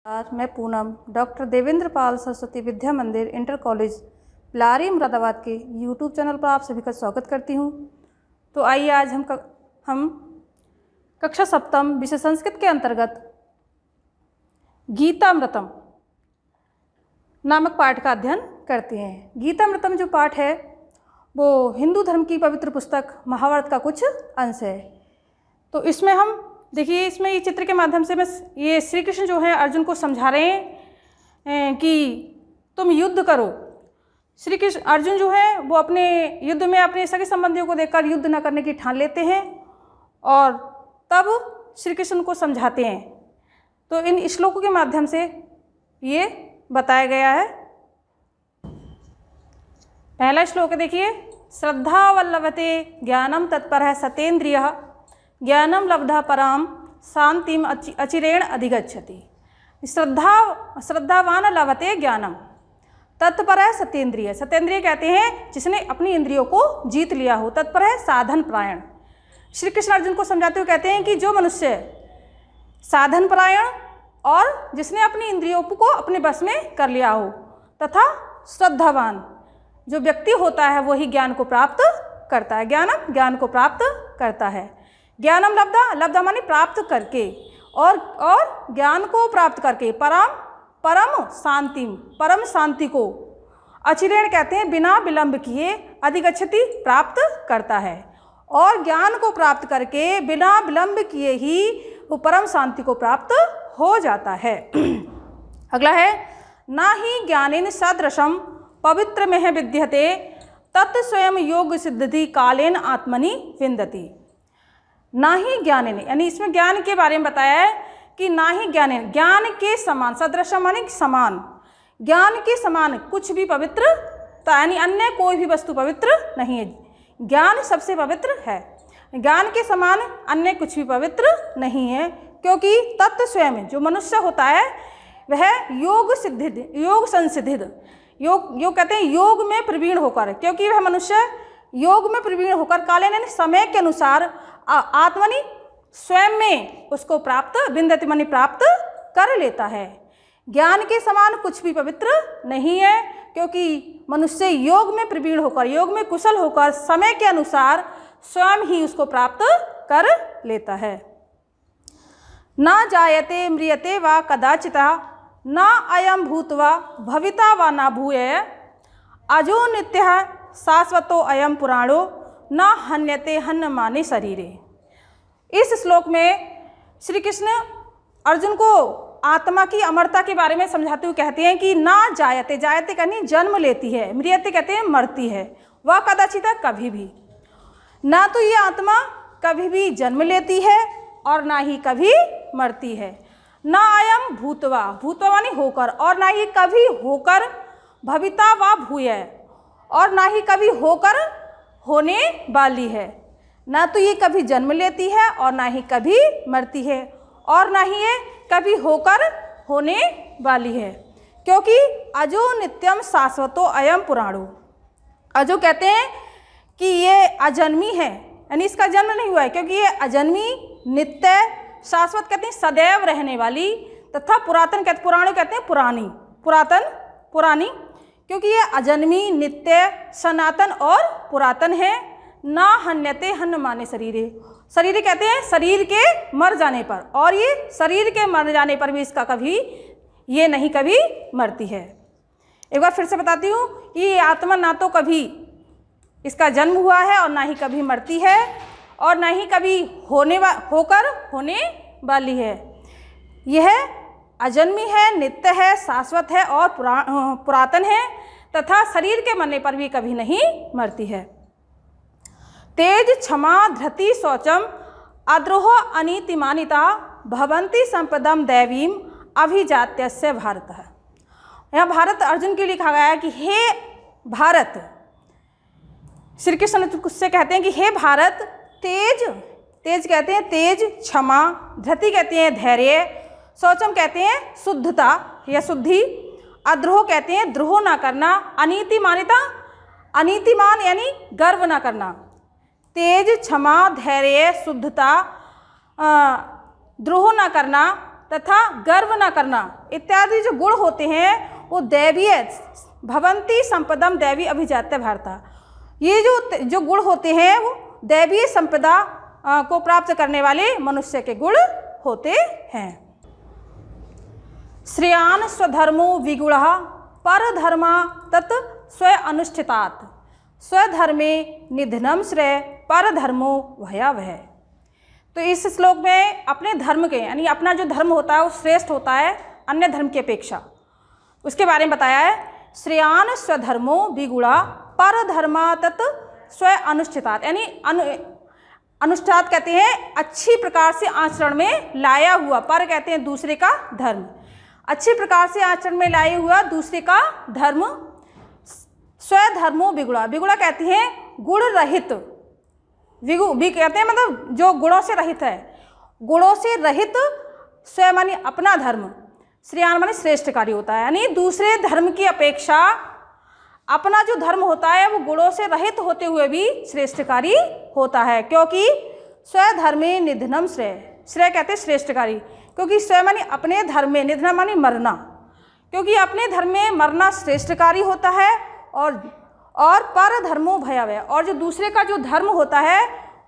मैं पूनम डॉक्टर देवेंद्र पाल सरस्वती विद्या मंदिर inter college Bilari Moradabad के यूट्यूब चैनल पर आप सभी का स्वागत करती हूँ। तो आइए आज हम कक्षा सप्तम विषय संस्कृत के अंतर्गत गीतामृतम नामक पाठ का अध्ययन करते हैं। गीतामृतम जो पाठ है वो हिंदू धर्म की पवित्र पुस्तक महाभारत का कुछ अंश है। तो इसमें हम देखिए, इसमें ये चित्र के माध्यम से मैं ये श्री कृष्ण जो है अर्जुन को समझा रहे हैं कि तुम युद्ध करो। श्री कृष्ण अर्जुन जो है वो अपने युद्ध में अपने सगे संबंधियों को देखकर युद्ध न करने की ठान लेते हैं और तब श्री कृष्ण को समझाते हैं। तो इन श्लोकों के माध्यम से ये बताया गया है। पहला श्लोक देखिए, श्रद्धा वल्लभते ज्ञानम तत्परः सतेन्द्रियः ज्ञानम लब्धा पराम शांतिम अचिरेण अधिगच्छति। श्रद्धावान लभते ज्ञानम तत्परः सतेन्द्रिय। सतेन्द्रिय कहते हैं जिसने अपनी इंद्रियों को जीत लिया हो। तत्परः साधन परायण। श्री कृष्ण अर्जुन को समझाते हुए कहते हैं कि जो मनुष्य साधन परायण और जिसने अपनी इंद्रियों को अपने बस में कर लिया हो तथा श्रद्धावान जो व्यक्ति होता है वही ज्ञान को प्राप्त करता है। ज्ञान को प्राप्त करता है। ज्ञानम लब्धा माने प्राप्त करके और ज्ञान को प्राप्त करके परम शांति को अचिरेण कहते हैं बिना विलंब किए अधिगच्छति प्राप्त करता है। और ज्ञान को प्राप्त करके बिना विलंब किए ही वो परम शांति को प्राप्त हो जाता है। अगला है, ना ही ज्ञानेन सदृशम पवित्र में विद्यते तत् स्वयं योग सिद्धि कालेन आत्मनि विन्दति। ना ही ज्ञानेन, यानी इसमें ज्ञान के बारे में बताया है कि ना ही ज्ञानेन, ज्ञान के समान, सदृशम माने समान, ज्ञान के समान कुछ भी पवित्र यानी अन्य कोई भी वस्तु पवित्र नहीं है। ज्ञान सबसे पवित्र है। ज्ञान के समान अन्य कुछ भी पवित्र नहीं है, क्योंकि तत्व स्वयं जो मनुष्य होता है वह योग संसिद्धित, योग कहते हैं योग में प्रवीण होकर, क्योंकि वह मनुष्य योग में प्रवीण होकर काले यानी समय के अनुसार आत्मनि स्वयं में उसको प्राप्त विन्दति माने प्राप्त कर लेता है। ज्ञान के समान कुछ भी पवित्र नहीं है, क्योंकि मनुष्य योग में प्रवीण होकर, योग में कुशल होकर समय के अनुसार स्वयं ही उसको प्राप्त कर लेता है। ना जायते म्रियते वा कदाचिता ना अयम भूत्वा भविता वा ना भूय अजो नित्यः शाश्वतो अयम पुराणो ना हन्यते हन्न माने शरीरे। इस श्लोक में श्री कृष्ण अर्जुन को आत्मा की अमरता के बारे में समझाते हुए कहते हैं कि ना जायते, जायते कहनी जन्म लेती है, म्रियते कहते हैं मरती है, वह कदाचित कभी भी, ना तो ये आत्मा कभी भी जन्म लेती है और ना ही कभी मरती है। ना अयम भूतवा, भूतवा मानी होकर, और ना ही कभी होकर, भविता वा भूय, और ना ही कभी होकर होने वाली है। ना तो ये कभी जन्म लेती है और ना ही कभी मरती है और ना ही ये कभी होकर होने वाली है, क्योंकि अजो नित्यम शाश्वतो अयम पुराणो। अजो कहते हैं कि ये अजन्मी है, यानी इसका जन्म नहीं हुआ है, क्योंकि ये अजन्मी, नित्य, शाश्वत कहते हैं सदैव रहने वाली, तथा पुरातन कहते, पुराणो कहते हैं पुरानी, पुरातन, पुरानी, क्योंकि ये अजन्मी, नित्य, सनातन और पुरातन है। ना हन्यते हन्न माने शरीरे, शरीर कहते हैं शरीर के मर जाने पर, और ये शरीर के मर जाने पर भी इसका कभी ये नहीं कभी मरती है। एक बार फिर से बताती हूँ कि ये आत्मा ना तो कभी इसका जन्म हुआ है और ना ही कभी मरती है और ना ही कभी होकर होने वाली है। यह अजन्मी है, नित्य है, शाश्वत है और पुरातन है, तथा शरीर के मरने पर भी कभी नहीं मरती है। तेज क्षमा धृति शौचम अद्रोह अनीतिमानिता भवन्ति संपदम दैवीम अभिजात्यस्य भारत। यहाँ भारत अर्जुन के लिए लिखा गया है कि हे भारत, श्री कृष्ण उससे कहते हैं कि हे भारत, तेज कहते हैं तेज, क्षमा, धृति कहते हैं धैर्य, शौचम कहते हैं शुद्धता या शुद्धि, अद्रोह कहते हैं द्रोह ना करना, अनीतिमानिता, अनीतिमान यानी गर्व ना करना। तेज, क्षमा, धैर्य, शुद्धता, द्रोह ना करना, तथा गर्व न करना इत्यादि जो गुण होते हैं वो दैवीय भवंती संपदम दैवी अभिजात्य भारता। ये जो गुण होते हैं वो दैवीय संपदा को प्राप्त करने वाले मनुष्य के गुण होते हैं। श्रेयान स्वधर्मो विगुणः परधर्मा तत् स्व अनुष्ठितात् स्वधर्मे निधनम श्रेय परधर्मो भयावह। तो इस श्लोक में अपने धर्म के यानी अपना जो धर्म होता है वो श्रेष्ठ होता है अन्य धर्म की अपेक्षा, उसके बारे में बताया है। श्रेयान स्वधर्मो विगुणः परधर्मा तत् स्व अनुष्ठितात् यानी अनुष्ठात कहते हैं अच्छी प्रकार से आचरण में लाया हुआ, पर कहते हैं दूसरे का धर्म, अच्छी प्रकार से आचरण में लाया हुआ दूसरे का धर्म। स्वधर्मो विगुणा, विगुणा कहते हैं गुण रहित, भी कहते हैं मतलब जो गुणों से रहित है, गुणों से रहित स्व मानी अपना धर्म, श्रेयान मानी श्रेष्ठ कार्य होता है, यानी दूसरे धर्म की अपेक्षा अपना जो धर्म होता है वो गुणों से रहित होते हुए भी श्रेष्ठकारी होता है। क्योंकि स्वधर्मे निधनम श्रेय, श्रेय कहते हैं श्रेष्ठकारी, क्योंकि स्वयं मानी अपने धर्म में, निधनम मानी मरना, क्योंकि अपने धर्म में मरना श्रेष्ठकारी होता है। और पर धर्मो भयावह, और जो दूसरे का जो धर्म होता है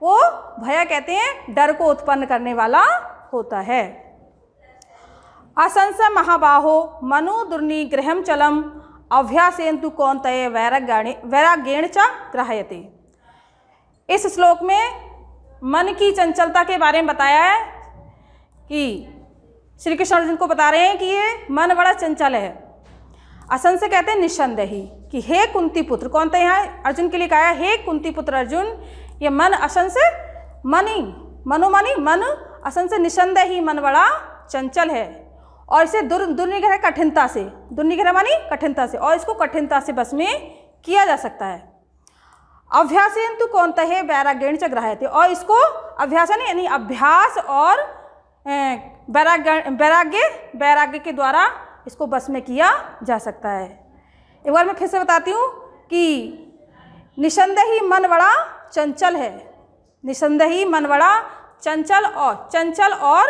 वो भय कहते हैं डर को उत्पन्न करने वाला होता है। असंस महाबाहो मनो दुर्निग्रहम चलम अभ्यासेन्तु कौन्तेय वैराग्येण च ग्राह्यते। इस श्लोक में मन की चंचलता के बारे में बताया है कि श्री कृष्ण अर्जुन को बता रहे हैं कि ये मन बड़ा चंचल है। असंस कहते हैं निस्संदेही, कि हे कुंती पुत्र, कौन था यहाँ अर्जुन के लिए कहा है हे कुंती पुत्र अर्जुन, ये मन असंस मनी मनो मानी मन, असंस निस्संदेही मन बड़ा चंचल है और इसे दुर्निग्रह कठिनता से, दुर्निग्रह मानी कठिनता से, और इसको कठिनता से बस में किया जा सकता है। अभ्यासेन्तु कौन्तेय वैराग्येण च ग्राह्यते, और इसको अभ्यास यानी अभ्यास और वैराग्य के द्वारा इसको बस में किया जा सकता है। एक बार मैं फिर से बताती हूँ कि निस्संदेही मन बड़ा चंचल है, निस्संदेही मन बड़ा चंचल और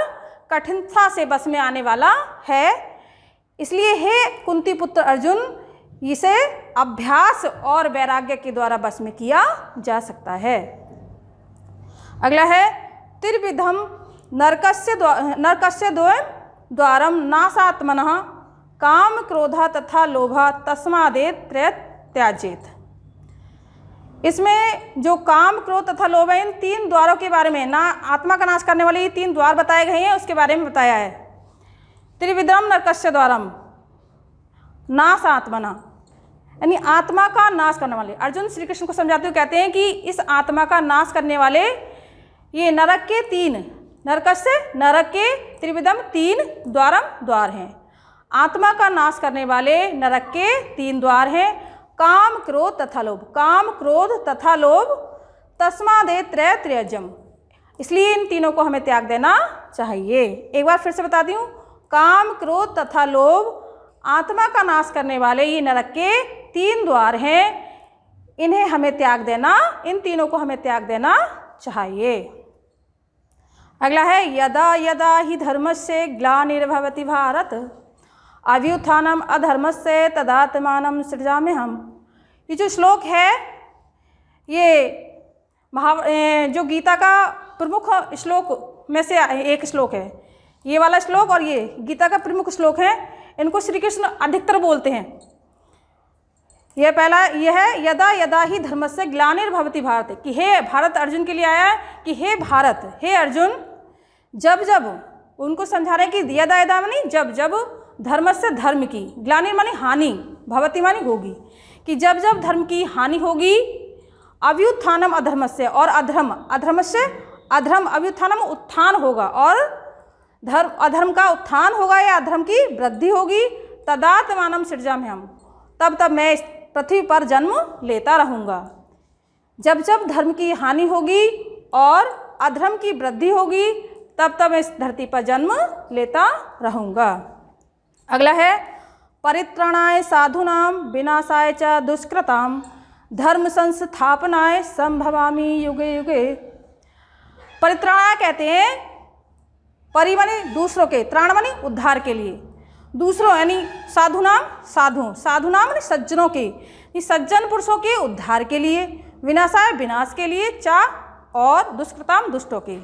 कठिनता से बस में आने वाला है। इसलिए हे कुंती पुत्र अर्जुन, इसे अभ्यास और वैराग्य के द्वारा बस में किया जा सकता है। अगला है त्रिविधम नरकस्य द्वारम नासात्मनः काम क्रोध तथा लोभ तस्मादेत त्याजेत। इसमें जो काम क्रोध तथा लोभ है, इन तीन द्वारों के बारे में, ना आत्मा का नाश करने वाले ये तीन द्वार बताए गए हैं, उसके बारे में बताया है। त्रिविधम नरकस्य द्वारम नाश आत्मना, यानी आत्मा का नाश करने वाले। अर्जुन श्री कृष्ण को समझाते हुए कहते हैं कि इस आत्मा का नाश करने वाले ये नरक के तीन, नरकस्य नरक के त्रिविधम तीन द्वार हैं। आत्मा का नाश करने वाले नरक के तीन द्वार हैं, काम क्रोध तथा लोभ, काम क्रोध तथा लोभ तस्मादेत त्याज्यम, इसलिए इन तीनों को हमें त्याग देना चाहिए। एक बार फिर से बताती हूँ, काम क्रोध तथा लोभ आत्मा का नाश करने वाले ये नरक के तीन द्वार हैं, इन्हें हमें त्याग देना, इन तीनों को हमें त्याग देना चाहिए। अगला है यदा यदा ही धर्मस्य ग्लानिर्भवति भारत अभ्युत्थानम अधर्मस्य तदात्मानं सृजाम्यहम्। ये जो श्लोक है ये जो गीता का प्रमुख श्लोक में से एक श्लोक है। ये वाला श्लोक और ये गीता का प्रमुख श्लोक है, इनको श्री कृष्ण अधिकतर बोलते हैं। यह पहला यह है यदा यदा ही धर्मस्य ग्लानिर्भवति भारत, कि हे भारत, अर्जुन के लिए आया है कि हे भारत, हे अर्जुन, जब जब उनको समझा रहे हैं कि यदा यदा मानी जब जब, धर्म से धर्म की, ग्लानि मानी हानि, भवती मानी होगी, कि जब जब धर्म की हानि होगी, अभ्युत्थानम अधर्म से, और अधर्म से अधर्म, अभ्युत्थानम उत्थान होगा और अधर्म का उत्थान होगा या अधर्म की वृद्धि होगी, तदात्मानं सृजाम्यहम्, तब मैं इस पृथ्वी पर जन्म लेता रहूँगा। जब जब धर्म की हानि होगी और अधर्म की वृद्धि होगी, तब मैं इस धरती पर जन्म लेता रहूँगा। अगला है परित्राणाय साधूनां विनाशाय च दुष्कृतां धर्म संस्थापनाय संभवामि युगे युगे। परित्राणाय कहते हैं परि माने दूसरों के, त्राण माने उद्धार के लिए, दूसरों यानी साधु नाम साधु, साधु नाम माने सज्जनों के, सज्जन पुरुषों के उद्धार के लिए, विनाशाय विनाश के लिए, चा और दुष्कृताम दुष्टों के,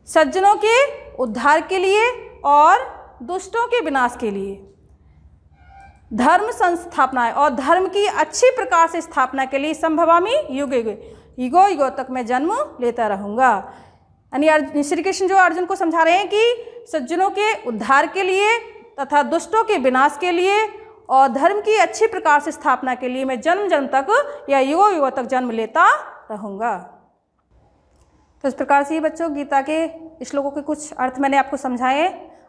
सज्जनों के उद्धार के लिए और दुष्टों के विनाश के लिए, धर्म संस्थापना और धर्म की अच्छी प्रकार से स्थापना के लिए संभवामी युग युगो युगो तक मैं जन्म लेता रहूँगा। यानी श्री कृष्ण जो अर्जुन को समझा रहे हैं कि सज्जनों के उद्धार के लिए तथा दुष्टों के विनाश के लिए और धर्म की अच्छी प्रकार से स्थापना के लिए मैं जन्म जन्म तक या युगो युगो तक जन्म लेता रहूँगा। तो इस प्रकार से ये बच्चों गीता के श्लोकों के कुछ अर्थ मैंने आपको समझाए।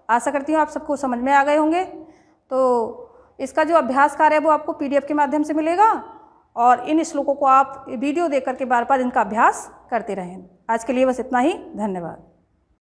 आशा करती हूँ आप सबको समझ में आ गए होंगे। तो इसका जो अभ्यास कार्य है वो आपको PDF के माध्यम से मिलेगा और इन श्लोकों को आप वीडियो देख करके बार बार इनका अभ्यास करते रहें। आज के लिए बस इतना ही। धन्यवाद।